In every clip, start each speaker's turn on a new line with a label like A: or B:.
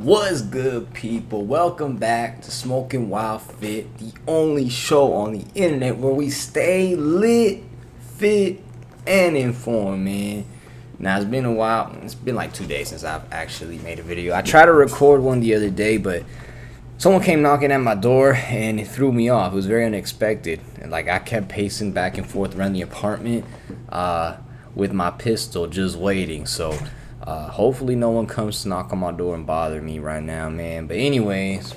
A: What's good, people? Welcome back to Smoking Wild Fit, the only show on the internet where we stay lit, fit, and informed, man. Now, it's been a while. It's been like 2 days since I've actually made a video. I tried to record one the other day, but someone came knocking at my door and it threw me off. It was very unexpected. And like I kept pacing back and forth around the apartment with my pistol just waiting. So hopefully no one comes to knock on my door and bother me right now, man. But anyways,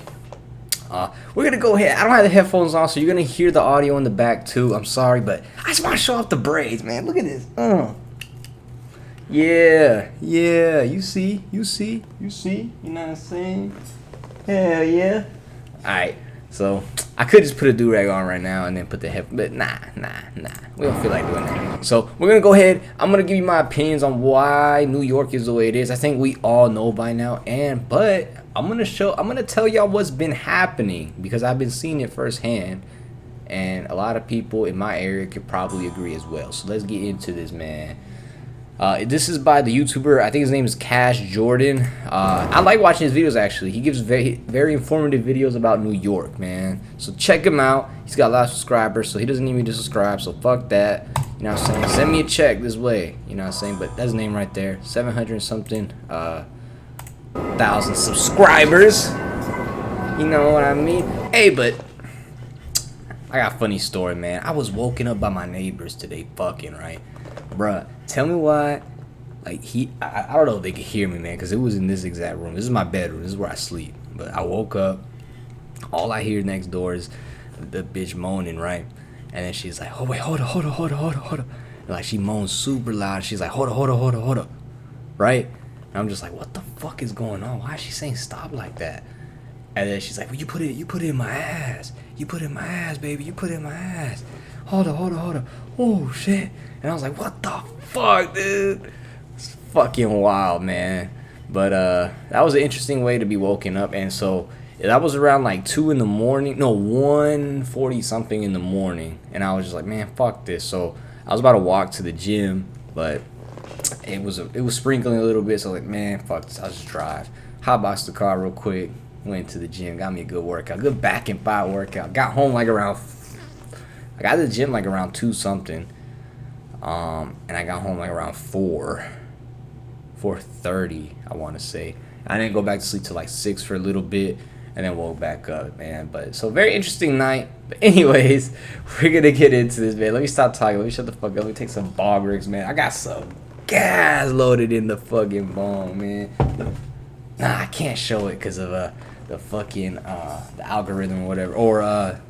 A: we're gonna go ahead. I don't have the headphones on, so you're gonna hear the audio in the back too. I'm sorry, but I just want to show off the braids, man. Look at this. Yeah, you see, you know what I'm saying? Hell yeah. Alright, so I could just put a do-rag on right now and then put the head, but nah. We don't feel like doing that. So we're gonna go ahead. I'm gonna give you my opinions on why New York is the way it is. I think we all know by now, but I'm gonna tell y'all what's been happening because I've been seeing it firsthand, and a lot of people in my area could probably agree as well. So let's get into this, man. This is by the YouTuber, I think his name is Cash Jordan. I like watching his videos, actually. He gives very informative videos about New York, man. So check him out. He's got a lot of subscribers, so he doesn't need me to subscribe, so fuck that. You know what I'm saying? Send me a check this way. You know what I'm saying? But that's his name right there. 700 something thousand subscribers. You know what I mean? Hey, but I got a funny story, man. I was woken up by my neighbors today, fucking, right? Bruh, tell me why, like, I don't know if they could hear me, man, because it was in this exact room. This is my bedroom. This is where I sleep. But I woke up. All I hear next door is the bitch moaning, right? And then she's like, oh, wait, hold on. And, like, she moans super loud. She's like, hold on. Right? And I'm just like, what the fuck is going on? Why is she saying stop like that? And then she's like, well, you put it in my ass. You put it in my ass, baby. You put it in my ass. Hold on. Oh, shit. And I was like, what the fuck, dude? It's fucking wild, man. But that was an interesting way to be woken up. And so that was around like 2 in the morning. No, 1:40 something in the morning. And I was just like, man, fuck this. So I was about to walk to the gym, but it was sprinkling a little bit. So I was like, man, fuck this. I'll just drive. Hotboxed the car real quick. Went to the gym. Got me a good workout. Good back and thigh workout. Got home like around... I got to the gym like around 2 something. And I got home like around 4:30, I want to say. I didn't go back to sleep till like 6 for a little bit, and then woke back up, man. But so very interesting night. But anyways, we're gonna get into this, man. Let me stop talking. Let me shut the fuck up. Let me take some bog rigs, man. I got some gas loaded in the fucking bong, man. Nah, I can't show it because of the fucking the algorithm or whatever, or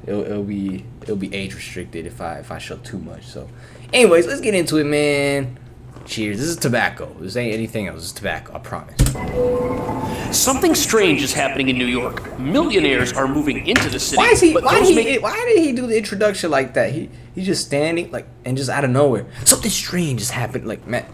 A: it'll be age restricted if I show too much. So anyways, let's get into it, man. Cheers. This is tobacco. This ain't anything else. This is tobacco, I promise.
B: Something strange is happening in New York. Millionaires are moving into the city.
A: Why did he do the introduction like that? He's just standing like and just out of nowhere. Something strange has happened, like, man.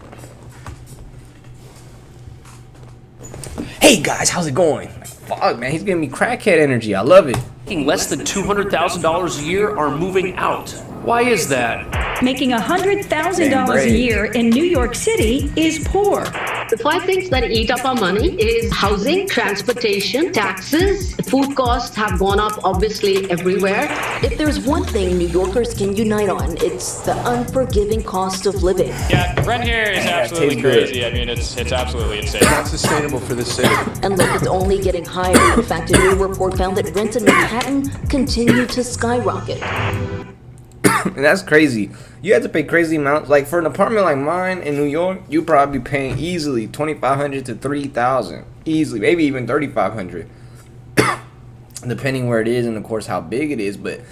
A: Hey guys, how's it going? Like, fuck, man, he's giving me crackhead energy. I love it.
B: Making less than $200,000 a year are moving out. Why is that?
C: Making $100,000 a year in New York City is poor.
D: The 5 things that eat up our money is housing, transportation, taxes. Food costs have gone up, obviously, everywhere.
E: If there's one thing New Yorkers can unite on, it's the unforgiving cost of living.
F: Yeah, rent here is absolutely crazy. I mean, it's absolutely insane.
G: Not sustainable for the city.
E: And look, it's only getting higher. In fact, a new report found that rent in Manhattan continued to skyrocket.
A: And that's crazy. You have to pay crazy amounts. Like for an apartment like mine in New York, you probably paying easily $2,500 to $3,000, easily, maybe even $3,500, depending where it is and of course how big it is. But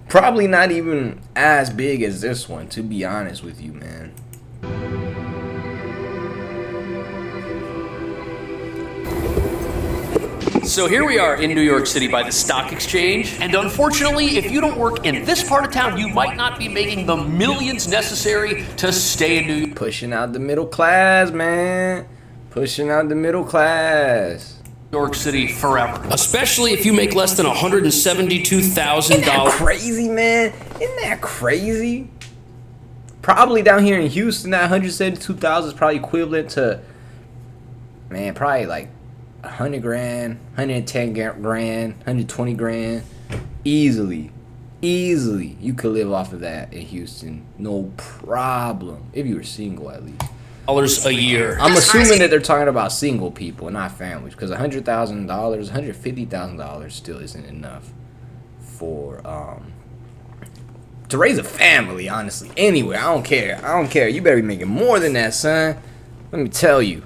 A: probably not even as big as this one, to be honest with you, man.
B: So here we are in New York City by the Stock Exchange, and unfortunately, if you don't work in this part of town, you might not be making the millions necessary to stay in New York.
A: Pushing out the middle class, man. Pushing out the middle class.
B: New York City forever. Especially if you make less than $172,000.
A: Isn't that crazy, man? Isn't that crazy? Probably down here in Houston, that $172,000 is probably equivalent to, man, probably like 100 grand, 110 grand, 120 grand, easily, you could live off of that in Houston, no problem, if you were single at least.
B: A year.
A: I'm assuming that they're talking about single people, not families, because $100,000, $150,000 still isn't enough for to raise a family. Honestly, anyway, I don't care. You better be making more than that, son. Let me tell you.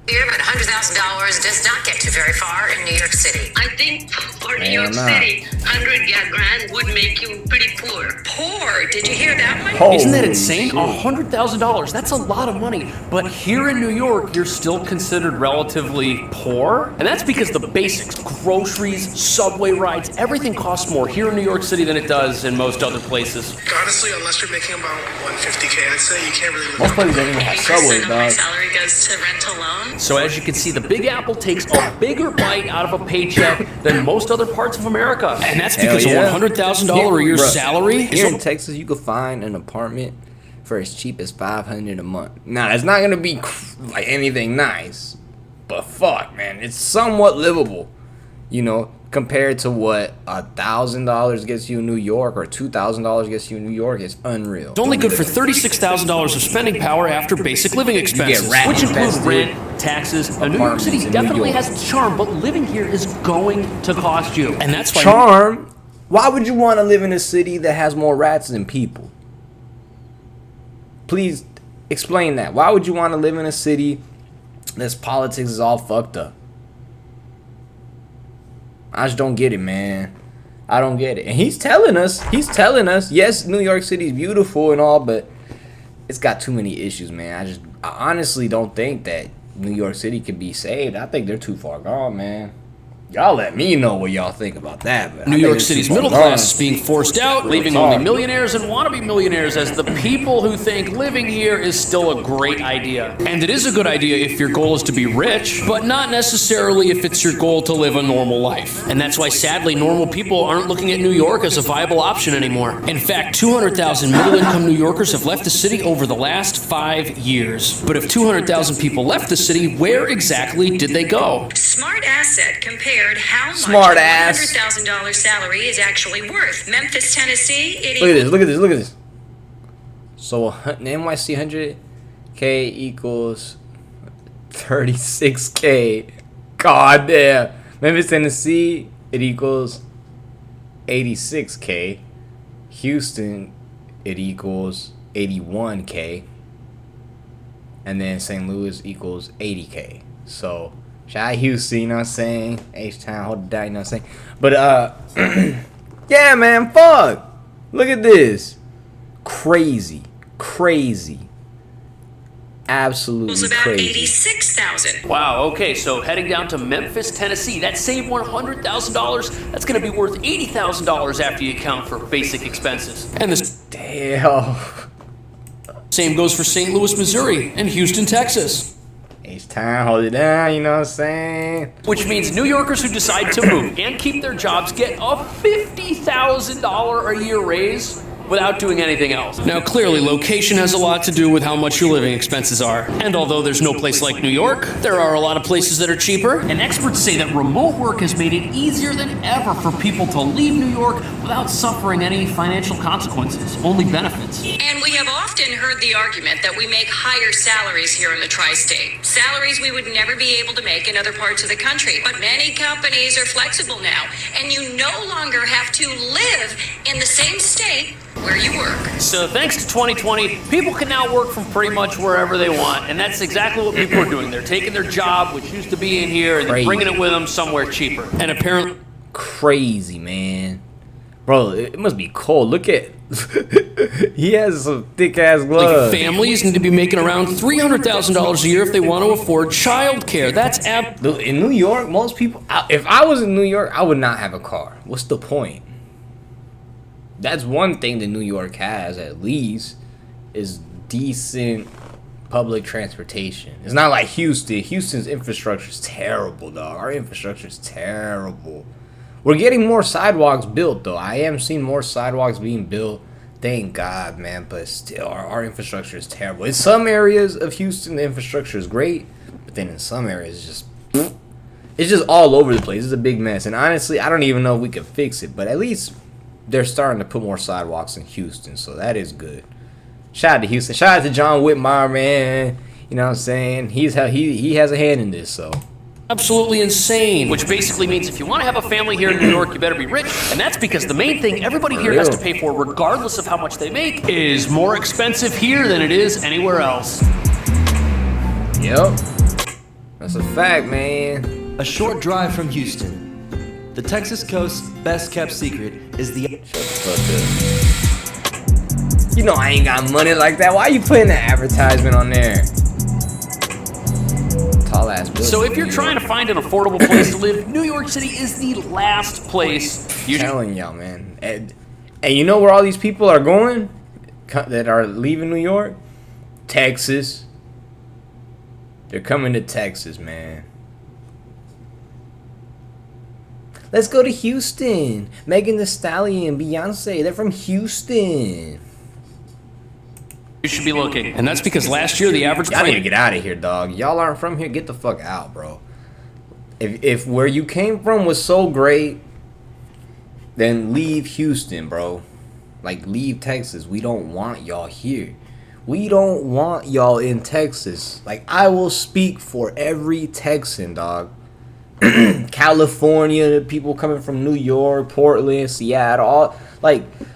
G: Here, but $100,000 does not get you very far in New York City.
D: I think for New
A: Hell
D: York
A: nah.
D: City, 100 grand would make you pretty poor.
G: Poor? Did you hear that one?
A: Holy
B: Isn't that insane?
A: shit.
B: $100,000. That's a lot of money. But here in New York, you're still considered relatively poor. And that's because the basics, groceries, subway rides, everything costs more here in New York City than it does in most other places.
H: Honestly, unless you're making about $150K, I'd say you can't really live.
A: Most places don't even have
G: 80%
A: subway,
G: of my
A: dog.
G: salary goes to rent alone.
B: So as you can see, the Big Apple takes a bigger bite out of a paycheck than most other parts of America. And that's because
A: Hell yeah.
B: a $100,000 a year
A: Bruh.
B: salary
A: Here in
B: is
A: Texas, you could find an apartment for as cheap as $500 a month. Now, that's not gonna be like anything nice, but fuck, man, it's somewhat livable. You know, compared to what $1,000 gets you in New York or $2,000 gets you in New York, it's unreal.
B: It's only good for $36,000 of spending power after basic living expenses,
A: rat
B: which include
A: infested
B: rent, taxes. Now, New York
A: apartments
B: City
A: in New
B: definitely
A: York.
B: has its charm, but living here is going to cost you. And that's why
A: Charm? Why would you want to live in a city that has more rats than people? Please explain that. Why would you want to live in a city that's politics is all fucked up? I just don't get it, man. I don't get it. And he's telling us, yes, New York City is beautiful and all, but it's got too many issues, man. I honestly don't think that New York City could be saved. I think they're too far gone, man. Y'all let me know what y'all think about that. But
B: New York City's middle class is being forced out, leaving
A: talk.
B: only millionaires and wannabe millionaires as the people who think living here is still a great idea. And it is a good idea if your goal is to be rich, but not necessarily if it's your goal to live a normal life. And that's why, sadly, normal people aren't looking at New York as a viable option anymore. In fact, 200,000 middle-income New Yorkers have left the city over the last 5 years. But if 200,000 people left the city, where exactly did they go?
G: Smart Asset compared how much
A: Smart
G: a
A: ass.
G: $100,000 salary is actually worth. Memphis, Tennessee, it
A: Look at this. So the NYC 100K equals 36K. God damn. Memphis, Tennessee, it equals 86K. Houston, it equals 81K. And then St. Louis equals 80K. So shout out Houston, you know what I'm saying? H-Town, hold it down, you know what I'm saying? But yeah, man, fuck. Look at this. Crazy. Absolutely
G: was about
A: crazy.
G: 86,000.
B: Wow, okay, so heading down to Memphis, Tennessee, that same $100,000, that's going to be worth $80,000 after you account for basic expenses. And the
A: Damn.
B: same goes for St. Louis, Missouri, and Houston, Texas.
A: H-Town, hold it down, you know what I'm saying?
B: Which means New Yorkers who decide to move and keep their jobs get a $50,000 a year raise without doing anything else. Now, clearly, location has a lot to do with how much your living expenses are. And although there's no place like New York, there are a lot of places that are cheaper. And experts say that remote work has made it easier than ever for people to leave New York without suffering any financial consequences, only benefits.
G: And we have often heard the argument that we make higher salaries here in the tri-state. Salaries we would never be able to make in other parts of the country. But many companies are flexible now, and you no longer have to live in the same state where you work.
B: So thanks to 2020, people can now work from pretty much wherever they want. And that's exactly what people are doing. They're taking their job, which used to be in here, and they're bringing it with them somewhere cheaper. And apparently...
A: Crazy, man. Bro, it must be cold. Look at... he has some thick-ass gloves.
B: Families need to be making around $300,000 a year if they want to afford childcare. That's
A: In New York, most people... If I was in New York, I would not have a car. What's the point? That's one thing that New York has, at least, is decent public transportation. It's not like Houston. Houston's infrastructure is terrible, dog. Our infrastructure is terrible. We're getting more sidewalks built, though. I am seeing more sidewalks being built. Thank God, man. But still, our infrastructure is terrible. In some areas of Houston, the infrastructure is great. But then in some areas, it's just... It's just all over the place. It's a big mess. And honestly, I don't even know if we can fix it. But at least they're starting to put more sidewalks in Houston. So that is good. Shout out to Houston. Shout out to John Whitmire, man. You know what I'm saying? He has a hand in this, so.
B: Absolutely insane, which basically means if you want to have a family here in New York, you better be rich. And that's because the main thing everybody here has to pay for, regardless of how much they make, is more expensive here than it is anywhere else.
A: Yep. That's a fact, man.
I: A short drive from Houston, the Texas coast's best-kept secret is the...
A: Shut the fuck up. You know I ain't got money like that. Why are you putting that advertisement on there? Tall ass building.
B: So if you're trying to find an affordable place to live, New York City is the last place you should...
A: I'm telling y'all, man. And you know where all these people are going that are leaving New York? Texas. They're coming to Texas, man. Let's go to Houston. Megan Thee Stallion, Beyonce, they're from Houston.
B: You should be looking. And that's because last year the average...
A: Y'all need to get out of here, dog. Y'all aren't from here. Get the fuck out, bro. If where you came from was so great, then leave Houston, bro. Like, leave Texas. We don't want y'all here. We don't want y'all in Texas. Like, I will speak for every Texan, dog. California, people coming from New York, Portland, Seattle,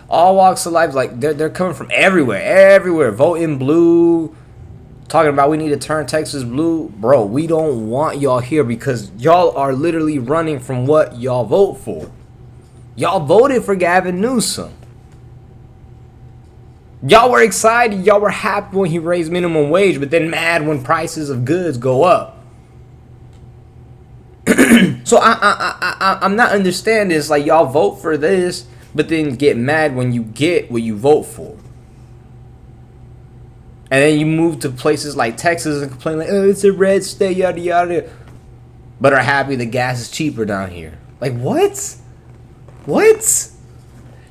A: all walks of life. Like, they're coming from everywhere. Voting blue, talking about we need to turn Texas blue. Bro, we don't want y'all here because y'all are literally running from what y'all vote for. Y'all voted for Gavin Newsom. Y'all were excited, y'all were happy when he raised minimum wage, but then mad when prices of goods go up. So I'm not understanding this. Like, y'all vote for this, but then get mad when you get what you vote for. And then you move to places like Texas and complain like, oh, it's a red state, yada yada. But are happy the gas is cheaper down here. Like, what? What?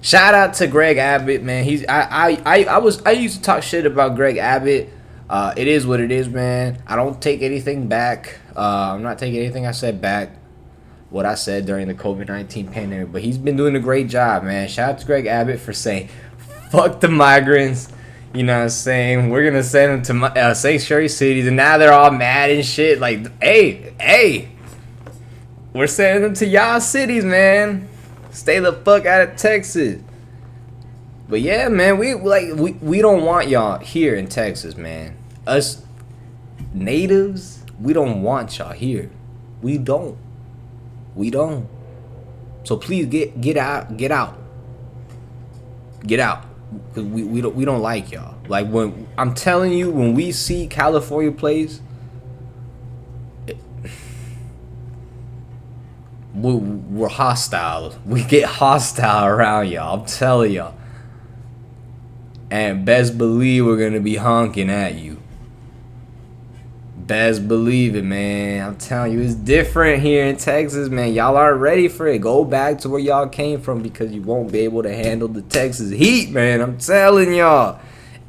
A: Shout out to Greg Abbott, man. I used to talk shit about Greg Abbott. It is what it is, man. I don't take anything back. I'm not taking anything I said back. What I said during the COVID-19 pandemic, but he's been doing a great job, man. Shout out to Greg Abbott for saying, "Fuck the migrants." You know what I'm saying? We're gonna send them to sanctuary cities, and now they're all mad and shit. Like, hey, we're sending them to y'all cities, man. Stay the fuck out of Texas. But yeah, man, we don't want y'all here in Texas, man. Us natives, we don't want y'all here. We don't. So please get out. Cause we don't like y'all. Like, when I'm telling you, when we see California plays, we're hostile. We get hostile around y'all. I'm telling y'all. And best believe we're gonna be honking at you. Best believe it, man. I'm telling you, it's different here in Texas, man. Y'all aren't ready for it. Go back to where y'all came from because you won't be able to handle the Texas heat, man. I'm telling y'all.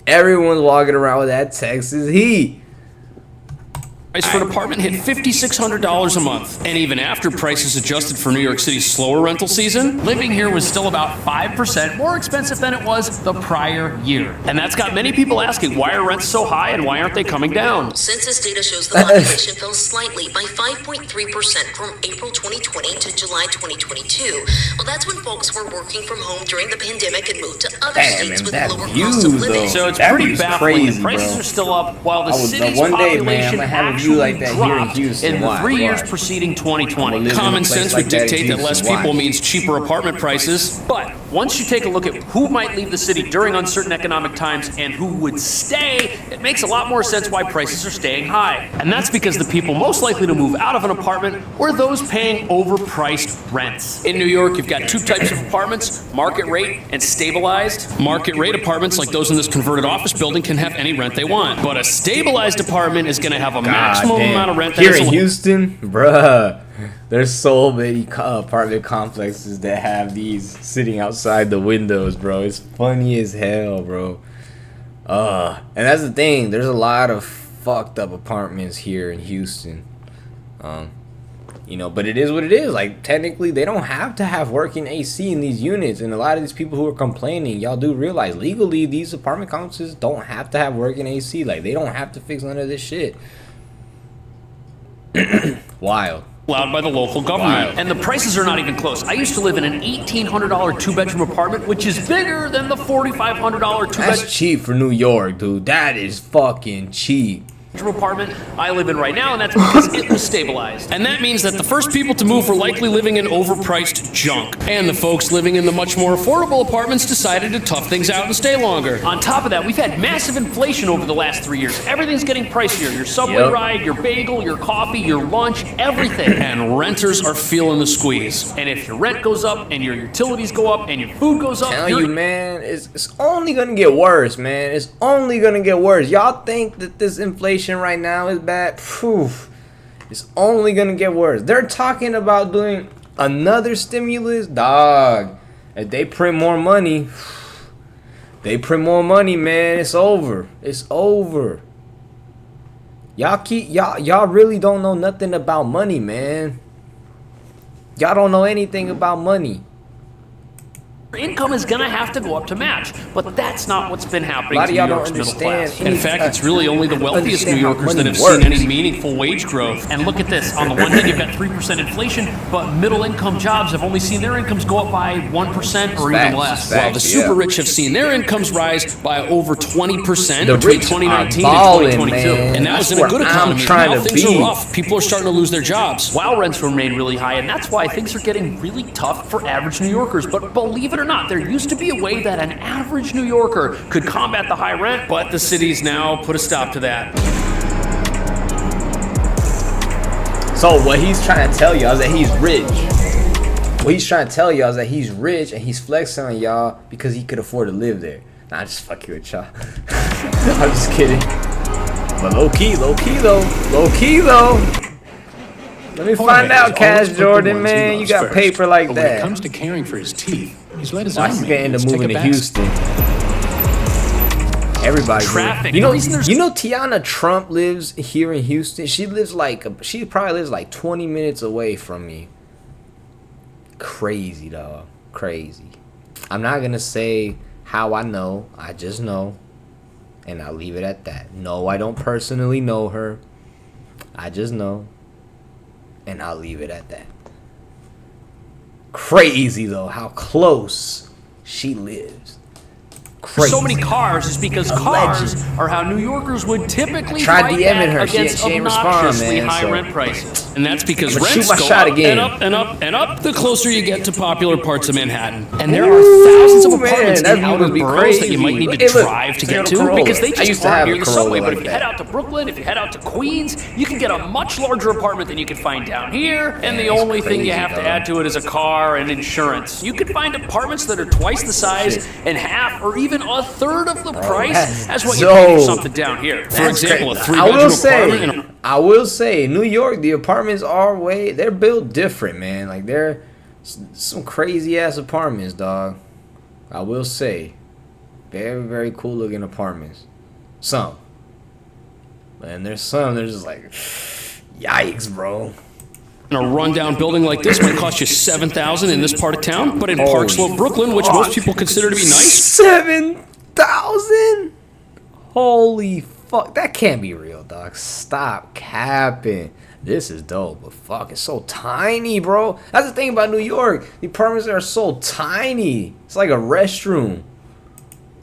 A: Everyone's walking around with that Texas heat.
B: Price for an apartment hit $5,600 a month. And even after prices adjusted for New York City's slower rental season, living here was still about 5% more expensive than it was the prior year. And that's got many people asking, why are rents so high and why aren't they coming down?
E: Census data shows the population fell slightly by 5.3% from April 2020 to July 2022. Well, that's when folks were working from home during the pandemic and moved to other states with lower cost of living.
B: So it's pretty baffling. The prices are still up while the city's population actually
A: like that here in
B: dropped
A: Houston.
B: in the 3 years preceding 2020. Common sense would dictate that less people means cheaper apartment prices. But once you take a look at who might leave the city during uncertain economic times and who would stay, it makes a lot more sense why prices are staying high. And that's because the people most likely to move out of an apartment were those paying overpriced rents. In New York, you've got two types of apartments, market rate and stabilized. Market rate apartments, like those in this converted office building, can have any rent they want. But a stabilized apartment is going to have a maximum amount of rent that
A: here in Houston, bruh. There's so many apartment complexes that have these sitting outside the windows, bro. It's funny as hell, bro. And that's the thing. There's a lot of fucked up apartments here in Houston. You know, but it is what it is. Like, technically, they don't have to have working AC in these units. And a lot of these people who are complaining, y'all do realize, legally, these apartment complexes don't have to have working AC. Like, they don't have to fix none of this shit. Wild.
B: Allowed by the local government. And the prices are not even close. I used to live in an $1,800 two-bedroom apartment, which is bigger than the $4,500 two-bedroom.
A: That's cheap for New York, dude. That is fucking cheap.
B: Apartment I live in right now, and that's because it was stabilized. And that means that the first people to move were likely living in overpriced junk. And the folks living in the much more affordable apartments decided to tough things out and stay longer. On top of that, we've had massive inflation over the last 3 years. Everything's getting pricier. Your subway ride, your bagel, your coffee, your lunch, everything. And renters are feeling the squeeze. And if your rent goes up, and your utilities go up, and your food goes up,
A: tell you, man, it's only gonna get worse, man. It's only gonna get worse. Y'all think that this inflation right now is bad? Poof. It's only gonna get worse. They're talking about doing another stimulus, dog. If they print more money, man. It's over. It's over. Y'all really don't know nothing about money, man. Y'all don't know anything about money.
B: Income is gonna have to go up to match, but that's not what's been happening to New
A: y'all
B: York's
A: don't
B: middle
A: understand
B: class. In fact, it's really only the wealthiest New Yorkers that have seen any meaningful wage growth. And look at this, on the one hand you've got 3% inflation, but middle income jobs have only seen their incomes go up by 1% or even less. While the super rich have seen their incomes rise by over 20% between 2019 and 2022. And that was in a good economy. Now things are rough. People are starting to lose their jobs. While rents remain really high, and that's why things are getting really tough for average New Yorkers. But believe it or not, there used to be a way that an average New Yorker could combat the high rent, but the city's now put a stop to that.
A: So what he's trying to tell y'all is that he's rich. What he's trying to tell y'all is that he's rich and he's flexing on y'all because he could afford to live there. Nah, just fucking with y'all. I'm just kidding. But low key though. Let me find out, Cash Jordan, man. You got paper like that.
J: When it comes to caring for his teeth, he's let his
A: own man end up moving to Houston. Everybody. You know Tiana Trump lives here in Houston. She probably lives like 20 minutes away from me. Crazy, dog. Crazy. I'm not gonna say how I know. I just know, and I'll leave it at that. No, I don't personally know her. I just know. And I'll leave it at that. Crazy though, how close she lives. Crazy.
B: So many cars is because cars are how New Yorkers would typically fight back against obnoxiously high rent prices. And that's because rents go up and up and up and up the closer you get to popular parts of Manhattan. And there are thousands of apartments in outer boroughs that you might need to drive to get to because they just aren't near the subway. But if you head out to Brooklyn, if you head out to Queens, you can get a much larger apartment than you can find down here. And the only thing you have to add to it is a car and insurance. You can find apartments that are twice the size and half or even a third of the price as what you pay for something down here. For example, a 3-bedroom apartment.
A: I will say, New York, the apartments they're built different, man. Like, they're some crazy ass apartments, dog. I will say, very, very cool looking apartments. Some. And there's some, they're just like, yikes, bro.
B: A rundown building like this might cost you $7,000 in this part of town, but in Park Slope, Brooklyn, which most people consider to be nice,
A: $7,000? Holy fuck, that can't be real, dog. Stop capping. This is dope, but fuck, it's so tiny, bro. That's the thing about New York. The apartments are so tiny. It's like a restroom.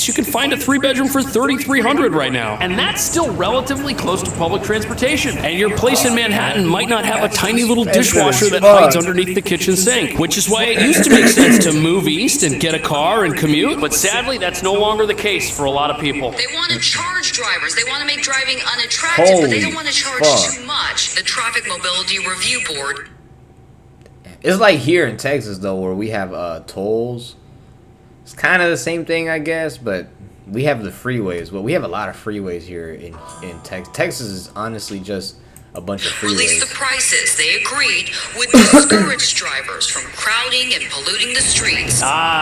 B: You can find a 3-bedroom for $3,300 right now, and that's still relatively close to public transportation. And your place in Manhattan might not have a tiny little dishwasher that hides underneath the kitchen sink, which is why it used to make sense to move east and get a car and commute. But sadly, that's no longer the case for a lot of people.
G: They want to charge drivers. They want to make driving unattractive, but they don't want to charge too much. The Traffic Mobility Review Board.
A: It's like here in Texas, though, where we have tolls. It's kind of the same thing, I guess, but we have the freeways. Well, we have a lot of freeways here in Texas. Texas is honestly just a bunch of freeways.
G: Release the prices. They agreed would discourage drivers from crowding honking and polluting the streets.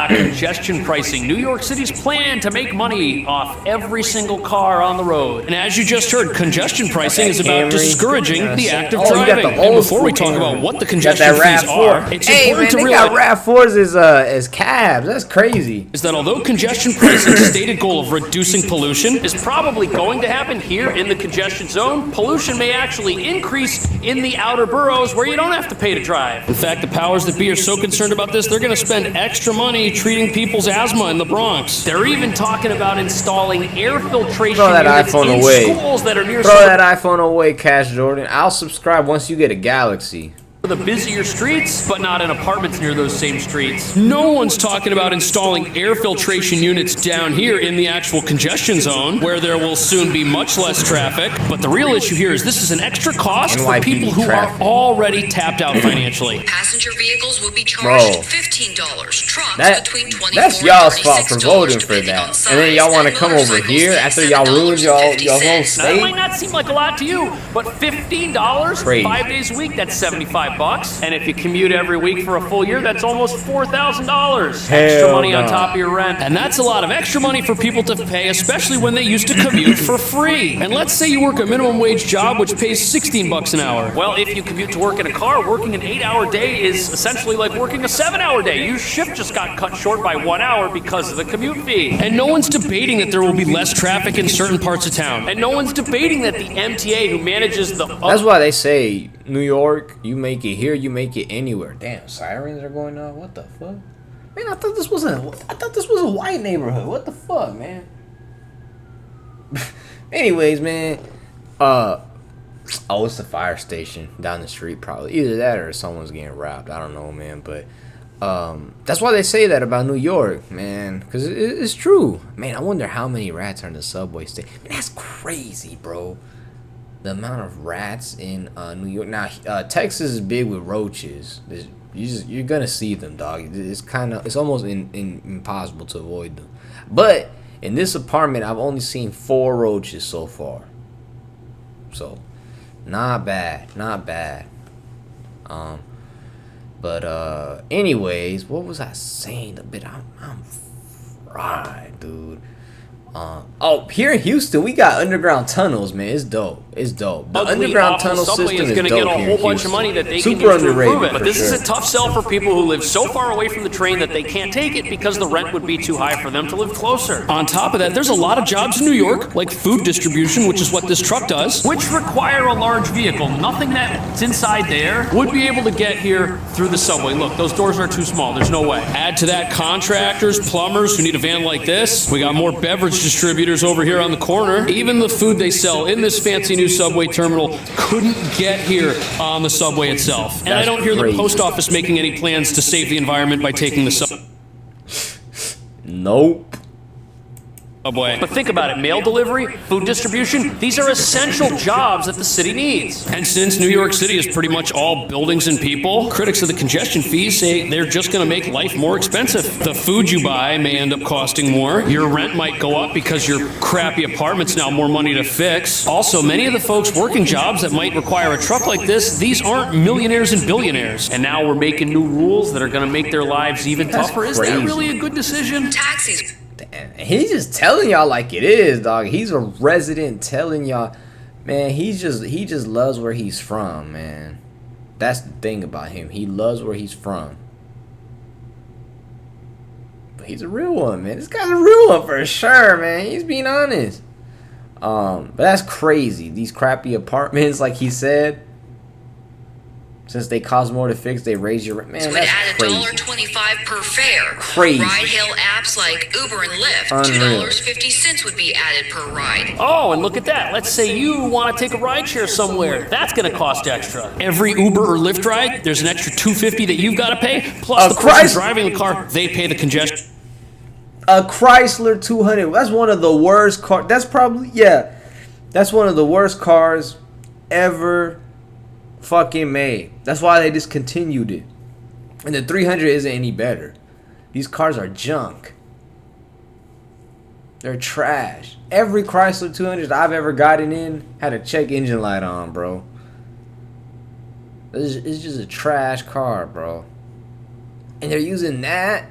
B: Congestion pricing. New York City's plan to make money off every single car on the road. And as you just heard, congestion pricing is about discouraging the act of driving. And before we talk about what the congestion fees are, it's important to realize
A: RAV4s as cabs. That's crazy.
B: Is that although congestion pricing's stated goal of reducing pollution is probably going to happen here in the congestion zone, pollution may actually increase in the outer boroughs where you don't have to pay to drive. In fact, the powers that be are so concerned about this, they're going to spend extra money treating people's asthma in the Bronx. They're even talking about installing air filtration units in schools that are near.
A: Throw that iPhone away, Cash Jordan. I'll subscribe once you get a Galaxy.
B: The busier streets, but not in apartments near those same streets. No one's talking about installing air filtration units down here in the actual congestion zone, where there will soon be much less traffic. But the real issue here is this is an extra cost for people who are already tapped out financially.
G: Passenger vehicles will be charged $15. Trucks between $24
A: that's y'all's fault for voting for that. And then y'all want to come over here after y'all ruined your whole state?
B: Now, that might not seem like a lot to you, but $15, 5 days a week, that's $75. And if you commute every week for a full year, that's almost $4,000 extra money on top of your rent. And that's a lot of extra money for people to pay, especially when they used to commute for free. And let's say you work a minimum wage job, which pays $16 an hour. Well, if you commute to work in a car, working an 8-hour day is essentially like working a 7-hour day. Your shift just got cut short by 1 hour because of the commute fee. And no one's debating that there will be less traffic in certain parts of town. And no one's debating that the MTA, who manages the...
A: That's why they say, New York, you make it here, you make it anywhere. Damn, sirens are going off. What the fuck? Man, I thought this was a white neighborhood. What the fuck, man? Anyways, man. Oh, it's the fire station down the street, probably. Either that or someone's getting robbed. I don't know, man. But that's why they say that about New York, man. Because it's true. Man, I wonder how many rats are in the subway station. Man, that's crazy, bro. The amount of rats in New York. Now, Texas is big with roaches. You're gonna see them, dog. It's almost impossible to avoid them. But in this apartment, I've only seen 4 roaches so far. So, not bad, not bad. But anyways, what was I saying? I'm fried, dude. Here in Houston, we got underground tunnels, man. It's dope. It's dope. The underground tunnel system is
B: going to get a whole bunch of money that they can use to improve it. But this is a tough sell for people who live so far away from the train that they can't take it because the rent would be too high for them to live closer. On top of that, there's a lot of jobs in New York, like food distribution, which is what this truck does, which require a large vehicle. Nothing that's inside there would be able to get here through the subway. Look, those doors are too small. There's no way. Add to that contractors, plumbers who need a van like this. We got more beverage distributors over here on the corner. Even the food they sell in this fancy new subway terminal couldn't get here on the subway itself. And I don't hear the post office making any plans to save the environment by taking the subway.
A: Nope.
B: But think about it, mail delivery, food distribution, these are essential jobs that the city needs. And since New York City is pretty much all buildings and people, critics of the congestion fees say they're just gonna make life more expensive. The food you buy may end up costing more. Your rent might go up because your crappy apartment's now more money to fix. Also, many of the folks working jobs that might require a truck like this, these aren't millionaires and billionaires. And now we're making new rules that are gonna make their lives even tougher. Is that really a good decision?
G: Taxis.
A: He's just telling y'all like it is, dog. He's a resident telling y'all, man. He just loves where he's from, man. That's the thing about him. He loves where he's from. But he's a real one, man. This guy's a real one for sure, man. He's being honest. But that's crazy. These crappy apartments, like he said. Since they cost more to fix, they raise your rent. Man,
G: so
A: that's crazy.
G: $1.25 per fare.
A: Crazy.
G: Ride-hail apps like Uber and Lyft, $2.50 would be added per ride.
B: Oh, and look at that. Let's say you want to take a ride share somewhere. That's going to cost extra. Every Uber or Lyft ride, there's an extra $2.50 that you've got to pay. Plus, the person driving the car, they pay the congestion.
A: A Chrysler 200. That's one of the worst cars. That's probably, yeah. That's one of the worst cars ever fucking made. That's why they discontinued it. And the 300 isn't any better. These cars are junk. They're trash. Every Chrysler 200 I've ever gotten in had a check engine light on, bro. It's just a trash car, bro. And they're using that?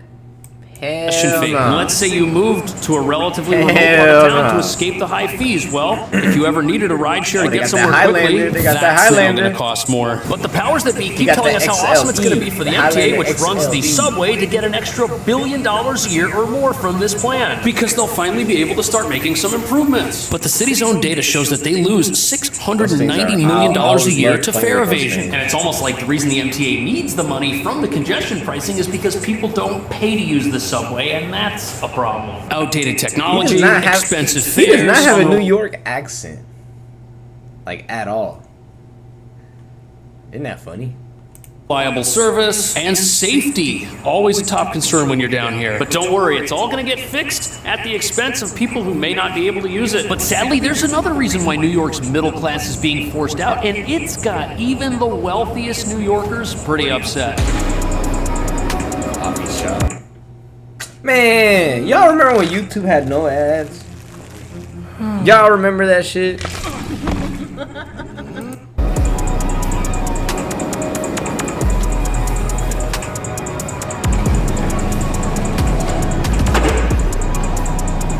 A: Hell
B: fee.
A: no.
B: Let's say you moved to a relatively remote part of town to escape the high fees. Well, if you ever needed a rideshare to get somewhere quickly, that's now going to cost more. But the powers that be keep telling us how awesome it's going to be for the MTA, which runs the subway, to get an extra $1 billion a year or more from this plan, because they'll finally be able to start making some improvements. But the city's own data shows that they lose $690 million a year to fare evasion. And it's almost like the reason the MTA needs the money from the congestion pricing is because people don't pay to use the subway, and that's a problem. Outdated technology, expensive fares.
A: He does not have a New York accent. Like, at all. Isn't that funny?
B: Reliable service and safety. Always a top concern when you're down here. But don't worry, it's all going to get fixed at the expense of people who may not be able to use it. But sadly, there's another reason why New York's middle class is being forced out, and it's got even the wealthiest New Yorkers pretty upset.
A: Coffee shop. Man, y'all remember when YouTube had no ads? Y'all remember that shit?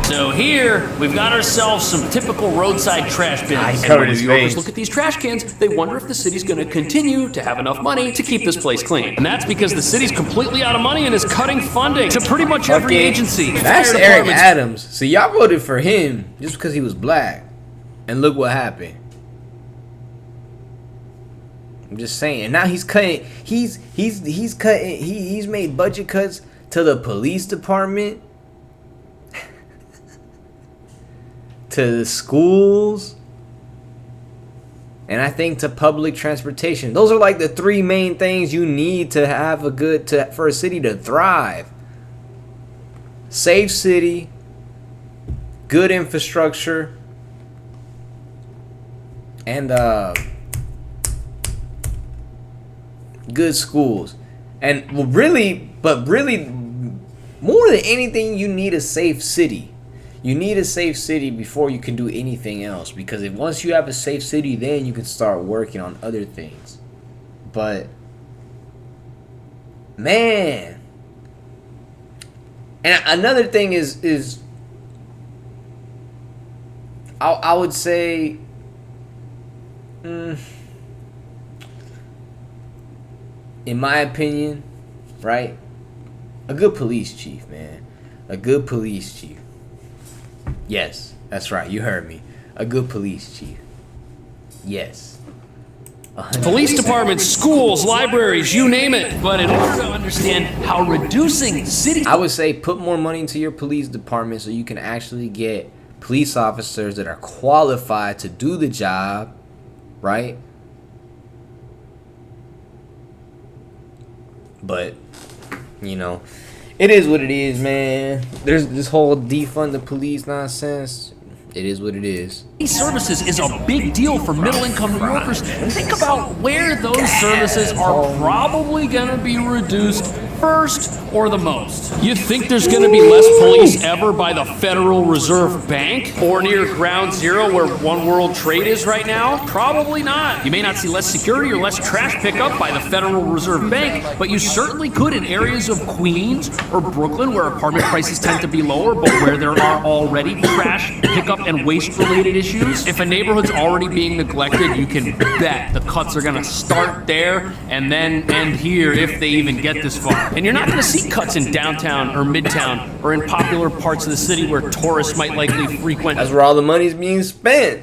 B: So here, we've got ourselves some typical roadside trash bins.
A: And when
B: New Yorkers look at these trash cans, they wonder if the city's going to continue to have enough money to keep this place clean. And that's because the city's completely out of money and is cutting funding to pretty much every agency.
A: That's Eric Adams. So y'all voted for him just because he was black. And look what happened. I'm just saying. Now he's cutting. He's cutting. He's made budget cuts to the police department, to the schools, and I think to public transportation. Those are like the three main things you need to have for a city to thrive. Safe city, good infrastructure, and good schools. And really, more than anything, you need a safe city. You need a safe city before you can do anything else. Because once you have a safe city, then you can start working on other things. But, man. And another thing is I would say, in my opinion, right? A good police chief, man. A good police chief. Yes, that's right. You heard me. A good police chief. Yes.
B: Police departments, schools, libraries, you name it. But in order to understand how reducing city...
A: I would say put more money into your police department so you can actually get police officers that are qualified to do the job, right? But, you know, it is what it is, man. There's this whole defund the police nonsense. It is what it is.
B: These services is a big deal for middle-income New Yorkers. Think about where those services are probably going to be reduced first or the most. You think there's going to be less police ever by the Federal Reserve Bank or near Ground Zero where One World Trade is right now? Probably not. You may not see less security or less trash pickup by the Federal Reserve Bank, but you certainly could in areas of Queens or Brooklyn where apartment prices tend to be lower, but where there are already trash pickup and waste-related issues. If a neighborhood's already being neglected, you can bet the cuts are going to start there and then end here if they even get this far. And you're not going to see cuts in downtown or midtown or in popular parts of the city where tourists might likely frequent.
A: That's where all the money's being spent.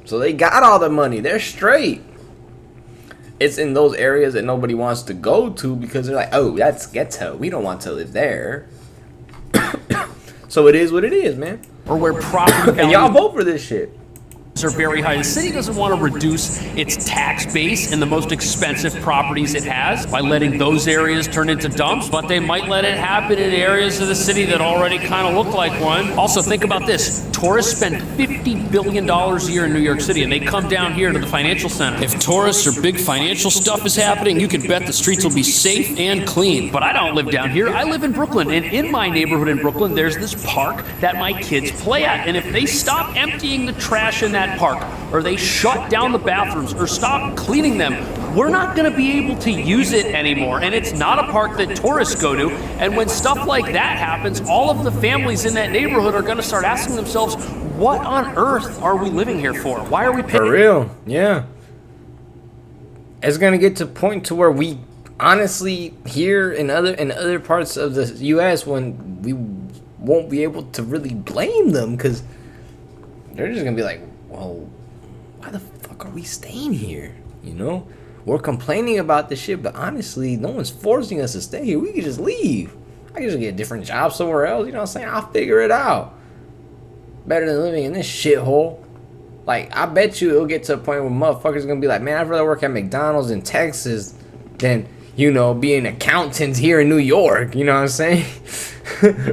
A: So they got all the money. They're straight. It's in those areas that nobody wants to go to because they're like, oh, that's ghetto. We don't want to live there. So it is what it is, man.
B: Or where property
A: and y'all vote for this shit.
B: Are very high. The city doesn't want to reduce its tax base in the most expensive properties it has by letting those areas turn into dumps, but they might let it happen in areas of the city that already kind of look like one. Also, think about this. Tourists spend $50 billion a year in New York City, and they come down here to the financial center. If tourists or big financial stuff is happening, you can bet the streets will be safe and clean. But I don't live down here. I live in Brooklyn, and in my neighborhood in Brooklyn, there's this park that my kids play at, and if they stop emptying the trash in that that park, or they shut down the bathrooms, or stop cleaning them, we're not going to be able to use it anymore. And it's not a park that tourists go to. And when stuff like that happens, all of the families in that neighborhood are going to start asking themselves, what on earth are we living here for? Why are we paying?
A: For real, yeah. It's gonna get to a point to where we honestly here in other parts of the U.S. when we won't be able to really blame them because they're just gonna be like, well, why the fuck are we staying here? You know, we're complaining about this shit, but honestly, no one's forcing us to stay here. We could just leave. I could just get a different job somewhere else. You know what I'm saying? I'll figure it out. Better than living in this shithole. Like, I bet you it'll get to a point where motherfuckers gonna be like, man, I'd rather work at McDonald's in Texas than, you know, being accountants here in New York. You know what I'm saying?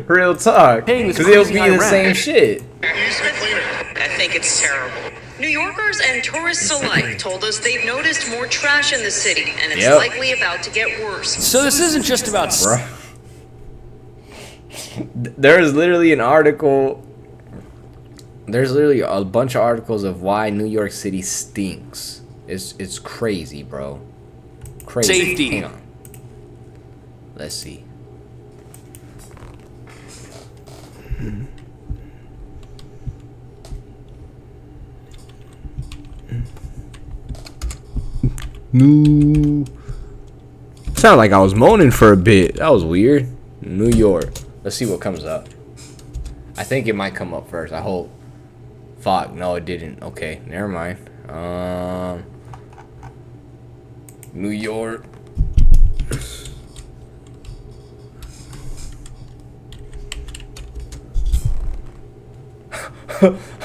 A: Real talk. Because it'll be the same shit.
G: I think it's terrible. New Yorkers and tourists alike told us they've noticed more trash in the city, and it's likely about to get worse.
B: So this isn't just about...
A: There's literally an article... There's literally a bunch of articles of why New York City stinks. It's crazy, bro. Crazy.
B: Safety.
A: Hang on. Let's see. Sounded like I was moaning for a bit. That was weird. New York. Let's see what comes up. I think it might come up first. I hope. Fuck, no it didn't. Okay, never mind. New York.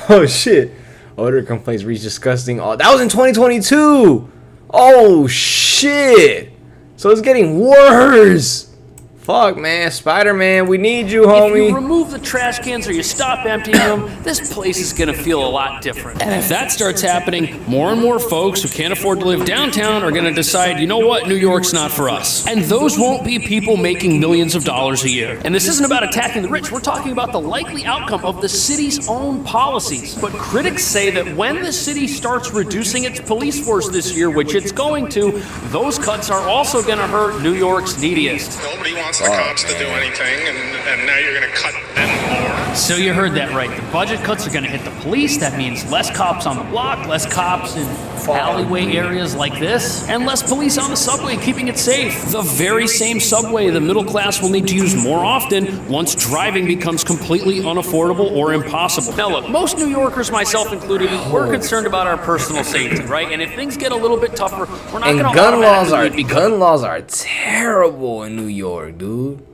A: Oh shit. Odor complaints reach disgusting. Oh, that was in 2022. Oh shit. So it's getting worse. Fuck, man. Spider-Man, we need you, homie.
B: If you remove the trash cans or you stop emptying them, this place is going to feel a lot different. And if that starts happening, more and more folks who can't afford to live downtown are going to decide, you know what, New York's not for us. And those won't be people making millions of dollars a year. And this isn't about attacking the rich. We're talking about the likely outcome of the city's own policies. But critics say that when the city starts reducing its police force this year, which it's going to, those cuts are also going to hurt New York's neediest.
H: Nobody wants the cops to do anything, and now you're going to cut them more.
B: So you heard that right. The budget cuts are going to hit the police. That means less cops on the block, less cops in alleyway areas like this, and less police on the subway keeping it safe. The very same subway the middle class will need to use more often once driving becomes completely unaffordable or impossible. Now look, most New Yorkers, myself included, we're concerned about our personal safety, right? And if things get a little bit tougher, we're not going to
A: gun laws are terrible in New York, dude.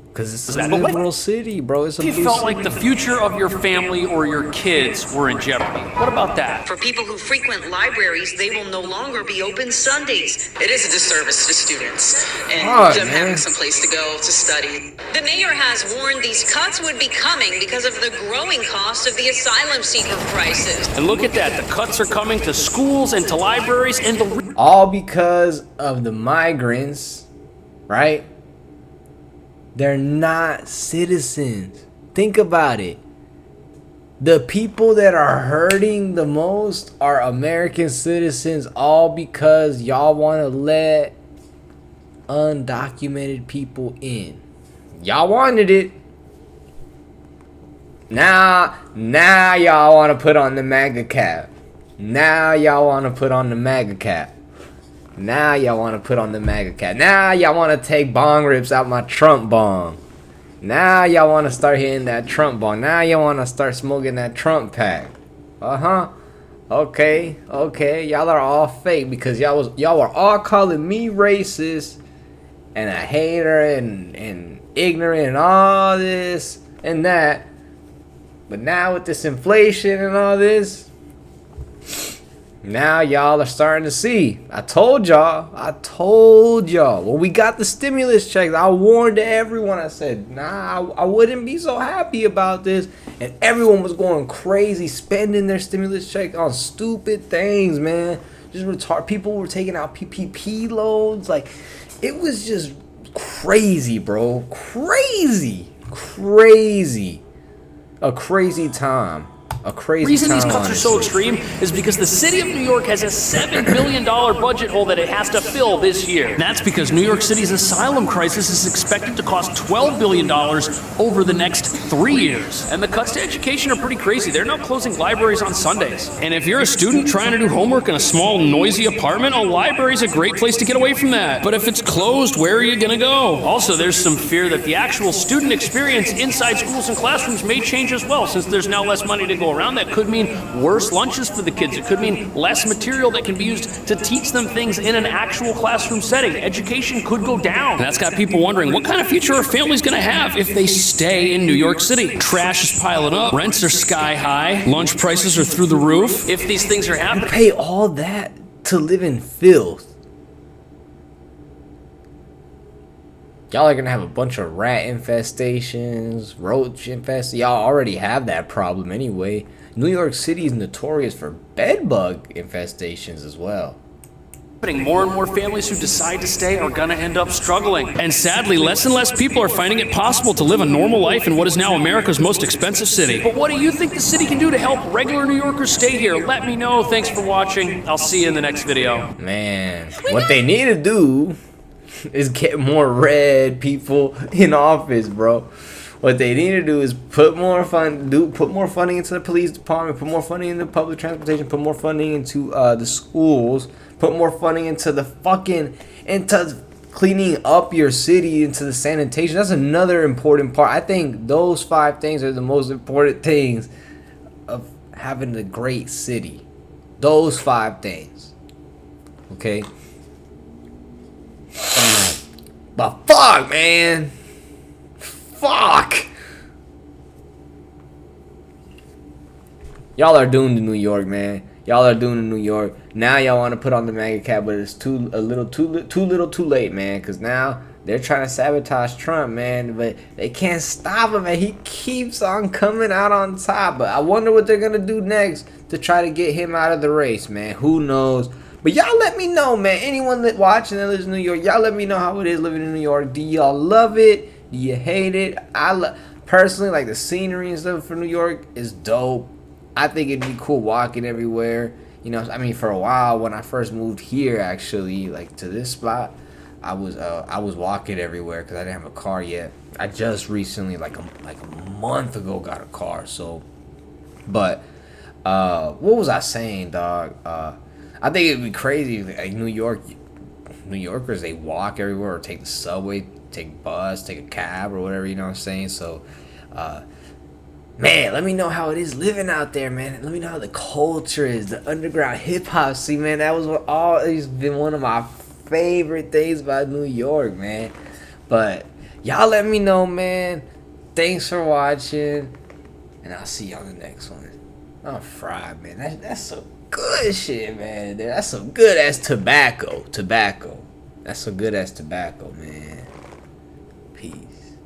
A: Because it's a liberal city, bro. It's a
B: you felt like the future of your family or your kids were in jeopardy. What about that?
G: For people who frequent libraries, they will no longer be open Sundays. It is a disservice to students and them having some place to go to study. The mayor has warned these cuts would be coming because of the growing cost of the asylum seeker crisis.
B: And look at that. The cuts are coming to schools and to libraries and the...
A: all because of the migrants, right? They're not citizens. Think about it. The people that are hurting the most are American citizens, all because y'all want to let undocumented people in. Y'all wanted it. Now y'all want to put on the MAGA cap. Now y'all want to put on the MAGA cap. Now y'all want to put on the MAGA cap. Now y'all want to take bong rips out my Trump bong. Now y'all want to start hitting that Trump bong. Now y'all want to start smoking that Trump pack. Okay. Y'all are all fake because y'all were all calling me racist and a hater and ignorant and all this and that. But now with this inflation and all this, now y'all are starting to see. I told y'all. When we got the stimulus checks, I warned everyone. I said, nah, I wouldn't be so happy about this. And everyone was going crazy, spending their stimulus check on stupid things, man. Just retarded. People were taking out PPP loans. Like, it was just crazy, bro. Crazy. A crazy time. a crazy
B: The reason these
A: time,
B: cuts are so
A: honestly.
B: extreme is because the city of New York has a $7 billion budget hole that it has to fill this year. And that's because New York City's asylum crisis is expected to cost $12 billion over the next 3 years. And the cuts to education are pretty crazy. They're now closing libraries on Sundays. And if you're a student trying to do homework in a small, noisy apartment, a library is a great place to get away from that. But if it's closed, where are you going to go? Also, there's some fear that the actual student experience inside schools and classrooms may change as well, since there's now less money to go around. That could mean worse lunches for the kids. It could mean less material that can be used to teach them things in an actual classroom setting. Education could go down. And that's got people wondering, what kind of future are families going to have if they stay in New York City? Trash is piling up. Rents are sky high. Lunch prices are through the roof. If these things are
A: You
B: happening,
A: pay all that to live in filth. Y'all are gonna have a bunch of rat infestations, roach infestations. Y'all already have that problem anyway. New York City is notorious for bed bug infestations as well.
B: more and more families who decide to stay are going to end up struggling. And sadly, less and less people are finding it possible to live a normal life in what is now America's most expensive city. But what do you think the city can do to help regular New Yorkers stay here? Let me know. Thanks for watching. I'll see you in the next video.
A: Man, what they need to do is get more red people in office, bro. What they need to do is put more funding into the police department, put more funding into public transportation, put more funding into the schools, put more funding into into cleaning up your city, into the sanitation. That's another important part. I think those 5 things are the most important things of having a great city. Those 5 things. Okay? But fuck, man. Fuck. Y'all are doomed to New York, man. Y'all are doomed to New York. Now y'all want to put on the MAGA cap, but it's too little too late, man. Because now they're trying to sabotage Trump, man. But they can't stop him, man. He keeps on coming out on top. But I wonder what they're going to do next to try to get him out of the race, man. Who knows? But y'all let me know, man. Anyone that watching that lives in New York, y'all let me know how it is living in New York. Do y'all love it? Do you hate it? Personally, like, the scenery and stuff for New York is dope. I think it'd be cool walking everywhere. You know, I mean, for a while when I first moved here, actually, like to this spot, I was walking everywhere because I didn't have a car yet. I just recently, like a month ago, got a car. So, but what was I saying, dog? I think it'd be crazy if, like, New Yorkers, they walk everywhere or take the subway, take a bus, take a cab or whatever, you know what I'm saying? So, man, let me know how it is living out there, man. Let me know how the culture is, the underground hip-hop scene, man. That was always been one of my favorite things about New York, man. But y'all let me know, man. Thanks for watching, and I'll see you on the next one. I'm fried, man. That's some good shit, man. That's some good-ass tobacco. That's some good-ass tobacco, man. Peace.